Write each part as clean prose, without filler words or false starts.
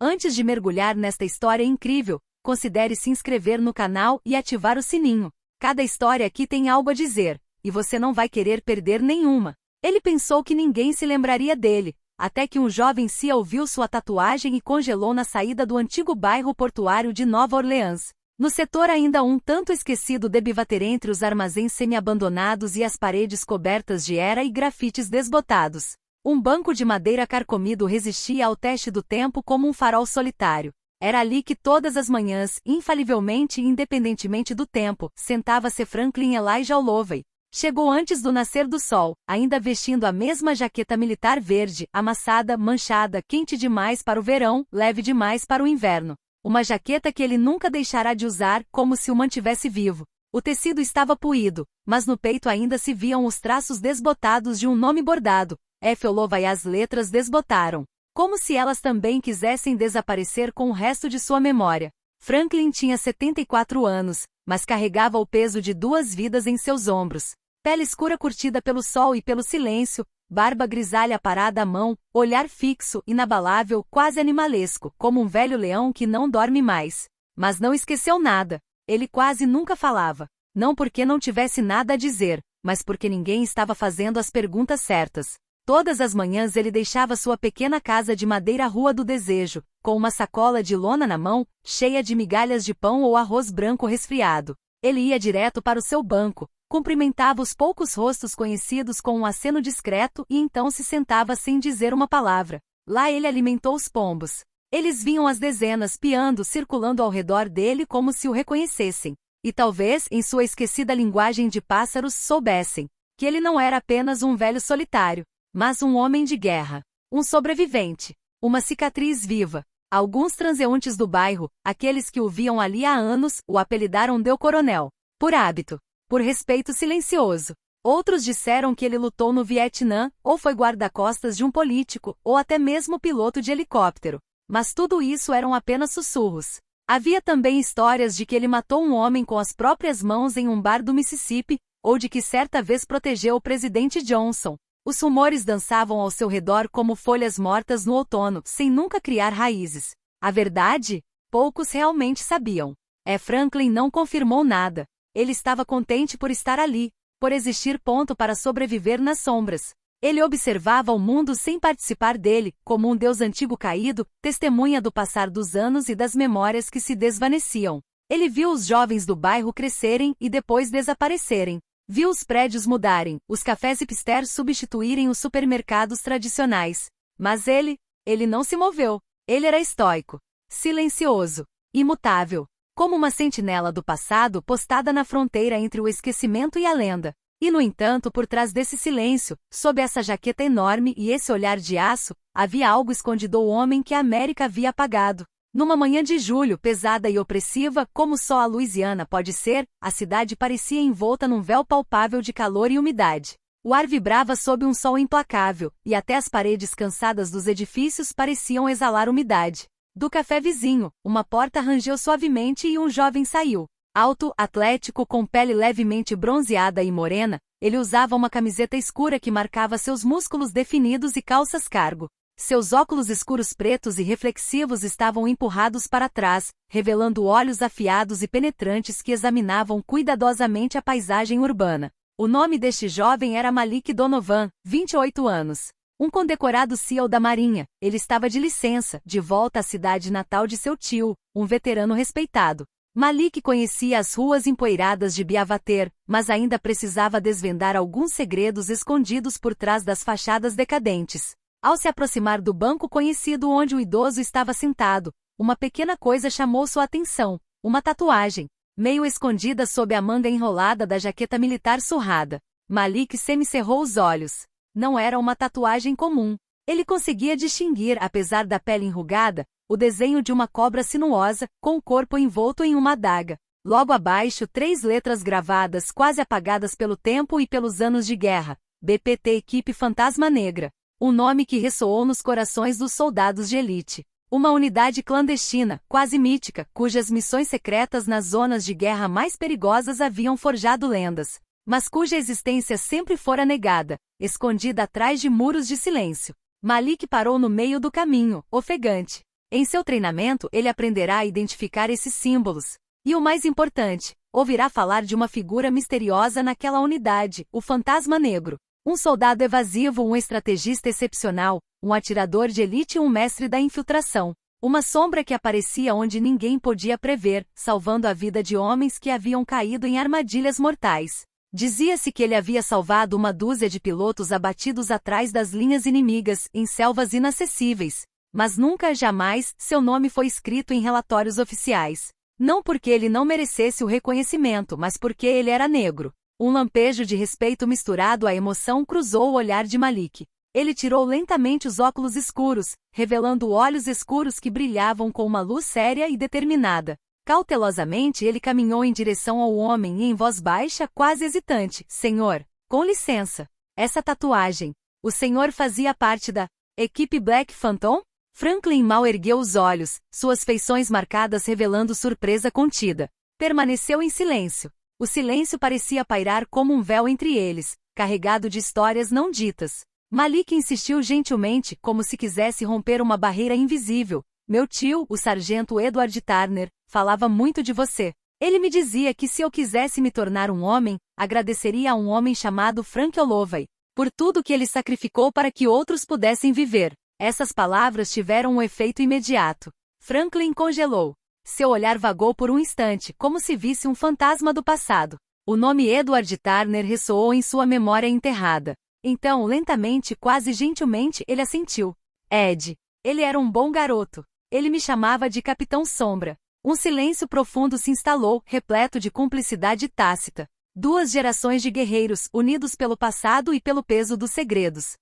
Antes de mergulhar nesta história incrível, considere se inscrever no canal e ativar o sininho. Cada história aqui tem algo a dizer, e você não vai querer perder nenhuma. Ele pensou que ninguém se lembraria dele, até que um jovem Cia ouviu sua tatuagem e congelou na saída do antigo bairro portuário de Nova Orleans. No setor ainda um tanto esquecido de Bivater, entre os armazéns semi-abandonados e as paredes cobertas de era e grafites desbotados. Um banco de madeira carcomido resistia ao teste do tempo como um farol solitário. Era ali que todas as manhãs, infalivelmente e independentemente do tempo, sentava-se Franklin Elijah Holloway. Chegou antes do nascer do sol, ainda vestindo a mesma jaqueta militar verde, amassada, manchada, quente demais para o verão, leve demais para o inverno. Uma jaqueta que ele nunca deixará de usar, como se o mantivesse vivo. O tecido estava puído, mas no peito ainda se viam os traços desbotados de um nome bordado. F. Holloway. As letras desbotaram, como se elas também quisessem desaparecer com o resto de sua memória. Franklin tinha 74 anos, mas carregava o peso de 2 vidas em seus ombros. Pele escura curtida pelo sol e pelo silêncio, barba grisalha parada à mão, olhar fixo, inabalável, quase animalesco, como um velho leão que não dorme mais. Mas não esqueceu nada. Ele quase nunca falava. Não porque não tivesse nada a dizer, mas porque ninguém estava fazendo as perguntas certas. Todas as manhãs ele deixava sua pequena casa de madeira Rua do Desejo, com uma sacola de lona na mão, cheia de migalhas de pão ou arroz branco resfriado. Ele ia direto para o seu banco, cumprimentava os poucos rostos conhecidos com um aceno discreto e então se sentava sem dizer uma palavra. Lá ele alimentou os pombos. Eles vinham às dezenas piando, circulando ao redor dele como se o reconhecessem. E talvez, em sua esquecida linguagem de pássaros, soubessem que ele não era apenas um velho solitário, mas um homem de guerra, um sobrevivente, uma cicatriz viva. Alguns transeuntes do bairro, aqueles que o viam ali há anos, o apelidaram de o Coronel, por hábito, por respeito silencioso. Outros disseram que ele lutou no Vietnã, ou foi guarda-costas de um político, ou até mesmo piloto de helicóptero. Mas tudo isso eram apenas sussurros. Havia também histórias de que ele matou um homem com as próprias mãos em um bar do Mississippi, ou de que certa vez protegeu o presidente Johnson. Os rumores dançavam ao seu redor como folhas mortas no outono, sem nunca criar raízes. A verdade? Poucos realmente sabiam. Franklin não confirmou nada. Ele estava contente por estar ali, por existir para sobreviver nas sombras. Ele observava o mundo sem participar dele, como um deus antigo caído, testemunha do passar dos anos e das memórias que se desvaneciam. Ele viu os jovens do bairro crescerem e depois desaparecerem. Viu os prédios mudarem, os cafés hipsters substituírem os supermercados tradicionais. Mas ele não se moveu. Ele era estoico, silencioso, imutável, como uma sentinela do passado postada na fronteira entre o esquecimento e a lenda. E no entanto, por trás desse silêncio, sob essa jaqueta enorme e esse olhar de aço, havia algo escondido, o homem que a América havia apagado. Numa manhã de julho pesada e opressiva, como só a Louisiana pode ser, a cidade parecia envolta num véu palpável de calor e umidade. O ar vibrava sob um sol implacável, e até as paredes cansadas dos edifícios pareciam exalar umidade. Do café vizinho, uma porta rangeu suavemente e um jovem saiu. Alto, atlético, com pele levemente bronzeada e morena, ele usava uma camiseta escura que marcava seus músculos definidos e calças cargo. Seus óculos escuros pretos e reflexivos estavam empurrados para trás, revelando olhos afiados e penetrantes que examinavam cuidadosamente a paisagem urbana. O nome deste jovem era Malik Donovan, 28 anos. Um condecorado SEAL da Marinha. Ele estava de licença, de volta à cidade natal de seu tio, um veterano respeitado. Malik conhecia as ruas empoeiradas de Biavater, mas ainda precisava desvendar alguns segredos escondidos por trás das fachadas decadentes. Ao se aproximar do banco conhecido onde o idoso estava sentado, uma pequena coisa chamou sua atenção, uma tatuagem, meio escondida sob a manga enrolada da jaqueta militar surrada. Malik semicerrou os olhos. Não era uma tatuagem comum. Ele conseguia distinguir, apesar da pele enrugada, o desenho de uma cobra sinuosa, com o corpo envolto em uma adaga. Logo abaixo, 3 letras gravadas quase apagadas pelo tempo e pelos anos de guerra. BPT Equipe Fantasma Negra. Um nome que ressoou nos corações dos soldados de elite. Uma unidade clandestina, quase mítica, cujas missões secretas nas zonas de guerra mais perigosas haviam forjado lendas, mas cuja existência sempre fora negada, escondida atrás de muros de silêncio. Malik parou no meio do caminho, ofegante. Em seu treinamento, ele aprenderá a identificar esses símbolos. E o mais importante, ouvirá falar de uma figura misteriosa naquela unidade, o Fantasma Negro. Um soldado evasivo, um estrategista excepcional, um atirador de elite e um mestre da infiltração. Uma sombra que aparecia onde ninguém podia prever, salvando a vida de homens que haviam caído em armadilhas mortais. Dizia-se que ele havia salvado uma dúzia de pilotos abatidos atrás das linhas inimigas, em selvas inacessíveis. Mas nunca jamais seu nome foi escrito em relatórios oficiais. Não porque ele não merecesse o reconhecimento, mas porque ele era negro. Um lampejo de respeito misturado à emoção cruzou o olhar de Malik. Ele tirou lentamente os óculos escuros, revelando olhos escuros que brilhavam com uma luz séria e determinada. Cautelosamente ele caminhou em direção ao homem e em voz baixa, quase hesitante: Senhor, com licença. Essa tatuagem. O senhor fazia parte da equipe Black Phantom? Franklin mal ergueu os olhos, suas feições marcadas revelando surpresa contida. Permaneceu em silêncio. O silêncio parecia pairar como um véu entre eles, carregado de histórias não ditas. Malik insistiu gentilmente, como se quisesse romper uma barreira invisível. Meu tio, o sargento Edward Turner, falava muito de você. Ele me dizia que se eu quisesse me tornar um homem, agradeceria a um homem chamado Frank Holloway, por tudo que ele sacrificou para que outros pudessem viver. Essas palavras tiveram um efeito imediato. Franklin congelou. Seu olhar vagou por um instante, como se visse um fantasma do passado. O nome Edward Turner ressoou em sua memória enterrada. Então, lentamente, quase gentilmente, ele assentiu. Ed. Ele era um bom garoto. Ele me chamava de Capitão Sombra. Um silêncio profundo se instalou, repleto de cumplicidade tácita. Duas gerações de guerreiros, unidos pelo passado e pelo peso dos segredos.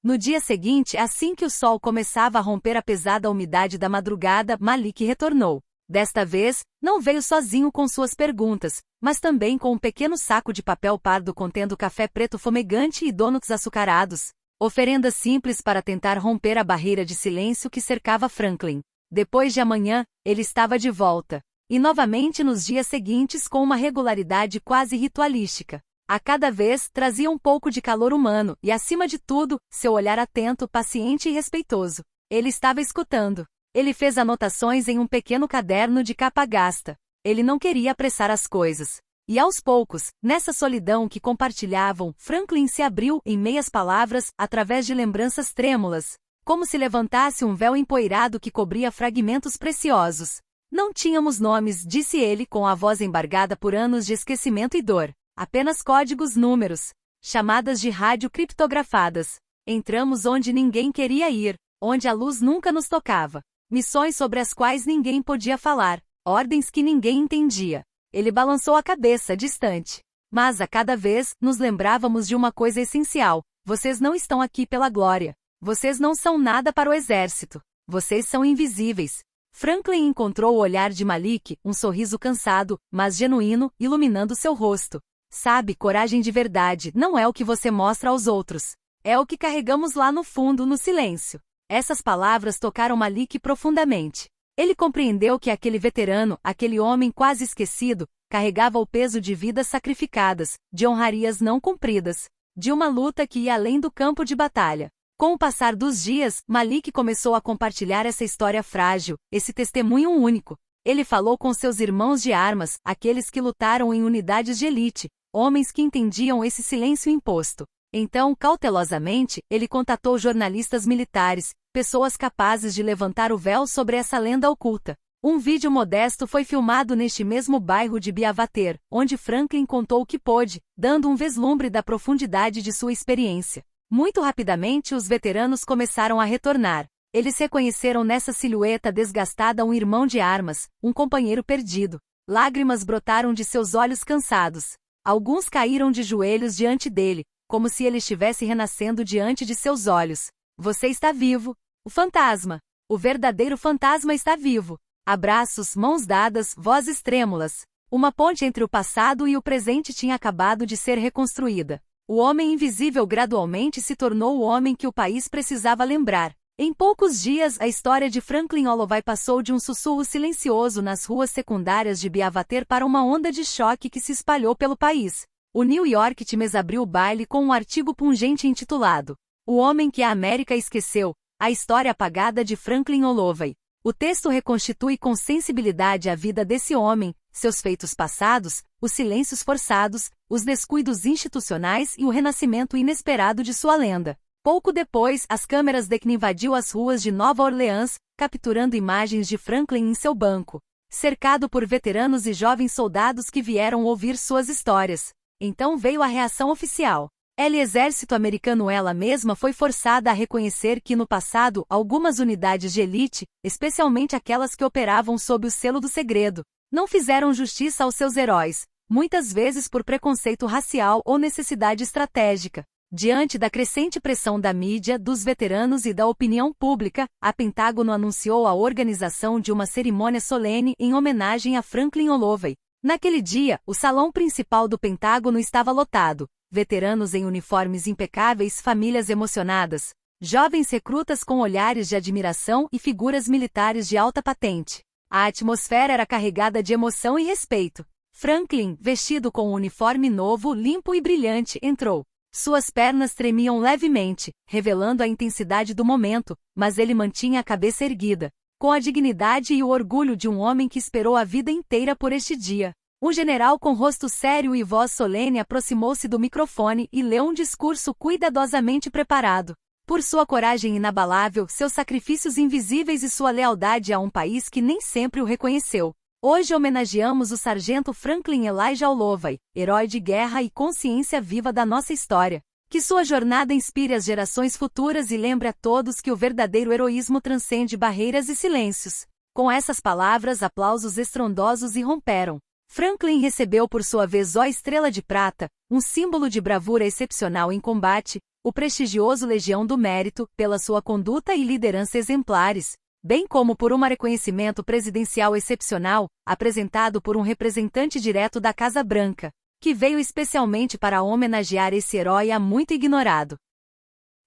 No dia seguinte, assim que o sol começava a romper a pesada umidade da madrugada, Malik retornou. Desta vez, não veio sozinho com suas perguntas, mas também com um pequeno saco de papel pardo contendo café preto fumegante e donuts açucarados. Oferendas simples para tentar romper a barreira de silêncio que cercava Franklin. Depois de amanhã, ele estava de volta. E novamente nos dias seguintes com uma regularidade quase ritualística. A cada vez, trazia um pouco de calor humano, e acima de tudo, seu olhar atento, paciente e respeitoso. Ele estava escutando. Ele fez anotações em um pequeno caderno de capa gasta. Ele não queria apressar as coisas. E aos poucos, nessa solidão que compartilhavam, Franklin se abriu, em meias palavras, através de lembranças trêmulas, como se levantasse um véu empoeirado que cobria fragmentos preciosos. Não tínhamos nomes, disse ele com a voz embargada por anos de esquecimento e dor. Apenas códigos, números, chamadas de rádio criptografadas. Entramos onde ninguém queria ir, onde a luz nunca nos tocava. Missões sobre as quais ninguém podia falar, ordens que ninguém entendia. Ele balançou a cabeça, distante. Mas a cada vez, nos lembrávamos de uma coisa essencial. Vocês não estão aqui pela glória. Vocês não são nada para o exército. Vocês são invisíveis. Franklin encontrou o olhar de Malik, um sorriso cansado, mas genuíno, iluminando seu rosto. Sabe, coragem de verdade não é o que você mostra aos outros. É o que carregamos lá no fundo, no silêncio. Essas palavras tocaram Malik profundamente. Ele compreendeu que aquele veterano, aquele homem quase esquecido, carregava o peso de vidas sacrificadas, de honrarias não cumpridas, de uma luta que ia além do campo de batalha. Com o passar dos dias, Malik começou a compartilhar essa história frágil, esse testemunho único. Ele falou com seus irmãos de armas, aqueles que lutaram em unidades de elite, homens que entendiam esse silêncio imposto. Então, cautelosamente, ele contatou jornalistas militares, pessoas capazes de levantar o véu sobre essa lenda oculta. Um vídeo modesto foi filmado neste mesmo bairro de Biavater, onde Franklin contou o que pôde, dando um vislumbre da profundidade de sua experiência. Muito rapidamente os veteranos começaram a retornar. Eles reconheceram nessa silhueta desgastada um irmão de armas, um companheiro perdido. Lágrimas brotaram de seus olhos cansados. Alguns caíram de joelhos diante dele, como se ele estivesse renascendo diante de seus olhos. Você está vivo. O fantasma. O verdadeiro fantasma está vivo. Abraços, mãos dadas, vozes trêmulas. Uma ponte entre o passado e o presente tinha acabado de ser reconstruída. O homem invisível gradualmente se tornou o homem que o país precisava lembrar. Em poucos dias, a história de Franklin Holloway passou de um sussurro silencioso nas ruas secundárias de Biavater para uma onda de choque que se espalhou pelo país. O New York Times abriu o baile com um artigo pungente intitulado O Homem que a América Esqueceu, A história apagada de Franklin Holloway. O texto reconstitui com sensibilidade a vida desse homem, seus feitos passados, os silêncios forçados, os descuidos institucionais e o renascimento inesperado de sua lenda. Pouco depois, as câmeras de que invadiu as ruas de Nova Orleans, capturando imagens de Franklin em seu banco, cercado por veteranos e jovens soldados que vieram ouvir suas histórias. Então veio a reação oficial. O exército americano, ela mesma foi forçada a reconhecer que no passado algumas unidades de elite, especialmente aquelas que operavam sob o selo do segredo, não fizeram justiça aos seus heróis, muitas vezes por preconceito racial ou necessidade estratégica. Diante da crescente pressão da mídia, dos veteranos e da opinião pública, a Pentágono anunciou a organização de uma cerimônia solene em homenagem a Franklin Holloway. Naquele dia, o salão principal do Pentágono estava lotado. Veteranos em uniformes impecáveis, famílias emocionadas, jovens recrutas com olhares de admiração e figuras militares de alta patente. A atmosfera era carregada de emoção e respeito. Franklin, vestido com um uniforme novo, limpo e brilhante, entrou. Suas pernas tremiam levemente, revelando a intensidade do momento, mas ele mantinha a cabeça erguida, com a dignidade e o orgulho de um homem que esperou a vida inteira por este dia. Um general com rosto sério e voz solene aproximou-se do microfone e leu um discurso cuidadosamente preparado. Por sua coragem inabalável, seus sacrifícios invisíveis e sua lealdade a um país que nem sempre o reconheceu. Hoje homenageamos o sargento Franklin Elijah Holloway, herói de guerra e consciência viva da nossa história. Que sua jornada inspire as gerações futuras e lembre a todos que o verdadeiro heroísmo transcende barreiras e silêncios. Com essas palavras, aplausos estrondosos irromperam. Franklin recebeu por sua vez a Estrela de Prata, um símbolo de bravura excepcional em combate, o prestigioso Legião do Mérito, pela sua conduta e liderança exemplares, bem como por um reconhecimento presidencial excepcional, apresentado por um representante direto da Casa Branca, que veio especialmente para homenagear esse herói há muito ignorado.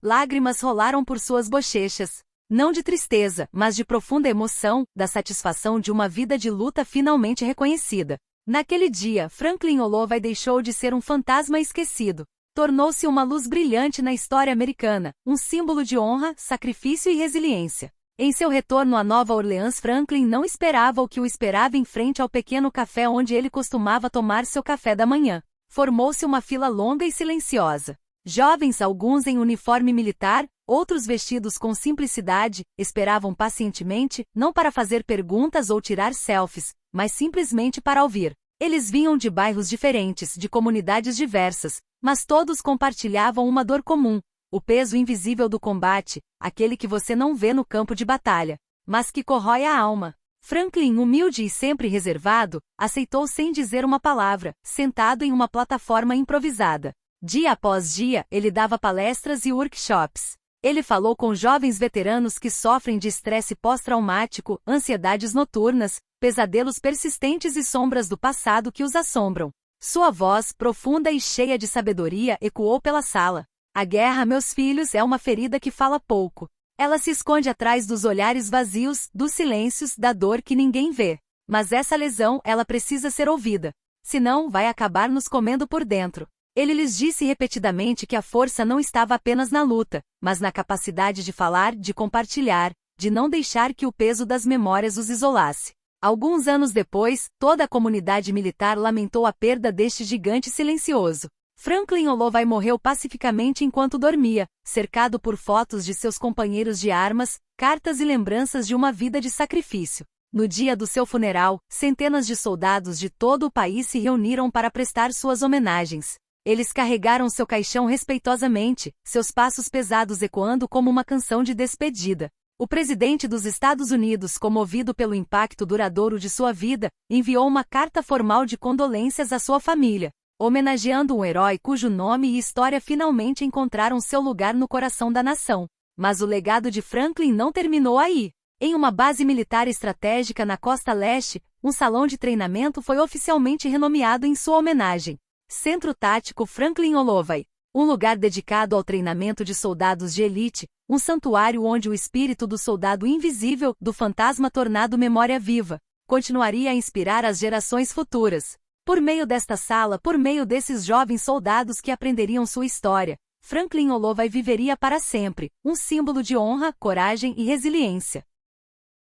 Lágrimas rolaram por suas bochechas, não de tristeza, mas de profunda emoção, da satisfação de uma vida de luta finalmente reconhecida. Naquele dia, Franklin Holloway deixou de ser um fantasma esquecido. Tornou-se uma luz brilhante na história americana, um símbolo de honra, sacrifício e resiliência. Em seu retorno a Nova Orleans, Franklin não esperava o que o esperava em frente ao pequeno café onde ele costumava tomar seu café da manhã. Formou-se uma fila longa e silenciosa. Jovens, alguns em uniforme militar, outros vestidos com simplicidade, esperavam pacientemente, não para fazer perguntas ou tirar selfies, mas simplesmente para ouvir. Eles vinham de bairros diferentes, de comunidades diversas, mas todos compartilhavam uma dor comum: o peso invisível do combate, aquele que você não vê no campo de batalha, mas que corrói a alma. Franklin, humilde e sempre reservado, aceitou sem dizer uma palavra, sentado em uma plataforma improvisada. Dia após dia, ele dava palestras e workshops. Ele falou com jovens veteranos que sofrem de estresse pós-traumático, ansiedades noturnas, pesadelos persistentes e sombras do passado que os assombram. Sua voz, profunda e cheia de sabedoria, ecoou pela sala. A guerra, meus filhos, é uma ferida que fala pouco. Ela se esconde atrás dos olhares vazios, dos silêncios, da dor que ninguém vê. Mas essa lesão, ela precisa ser ouvida. Senão, vai acabar nos comendo por dentro. Ele lhes disse repetidamente que a força não estava apenas na luta, mas na capacidade de falar, de compartilhar, de não deixar que o peso das memórias os isolasse. Alguns anos depois, toda a comunidade militar lamentou a perda deste gigante silencioso. Franklin Holloway morreu pacificamente enquanto dormia, cercado por fotos de seus companheiros de armas, cartas e lembranças de uma vida de sacrifício. No dia do seu funeral, centenas de soldados de todo o país se reuniram para prestar suas homenagens. Eles carregaram seu caixão respeitosamente, seus passos pesados ecoando como uma canção de despedida. O presidente dos Estados Unidos, comovido pelo impacto duradouro de sua vida, enviou uma carta formal de condolências à sua família, homenageando um herói cujo nome e história finalmente encontraram seu lugar no coração da nação. Mas o legado de Franklin não terminou aí. Em uma base militar estratégica na costa leste, um salão de treinamento foi oficialmente renomeado em sua homenagem. Centro Tático Franklin Holloway. Um lugar dedicado ao treinamento de soldados de elite, um santuário onde o espírito do soldado invisível, do fantasma tornado memória viva, continuaria a inspirar as gerações futuras. Por meio desta sala, por meio desses jovens soldados que aprenderiam sua história, Franklin Holloway viveria para sempre, um símbolo de honra, coragem e resiliência.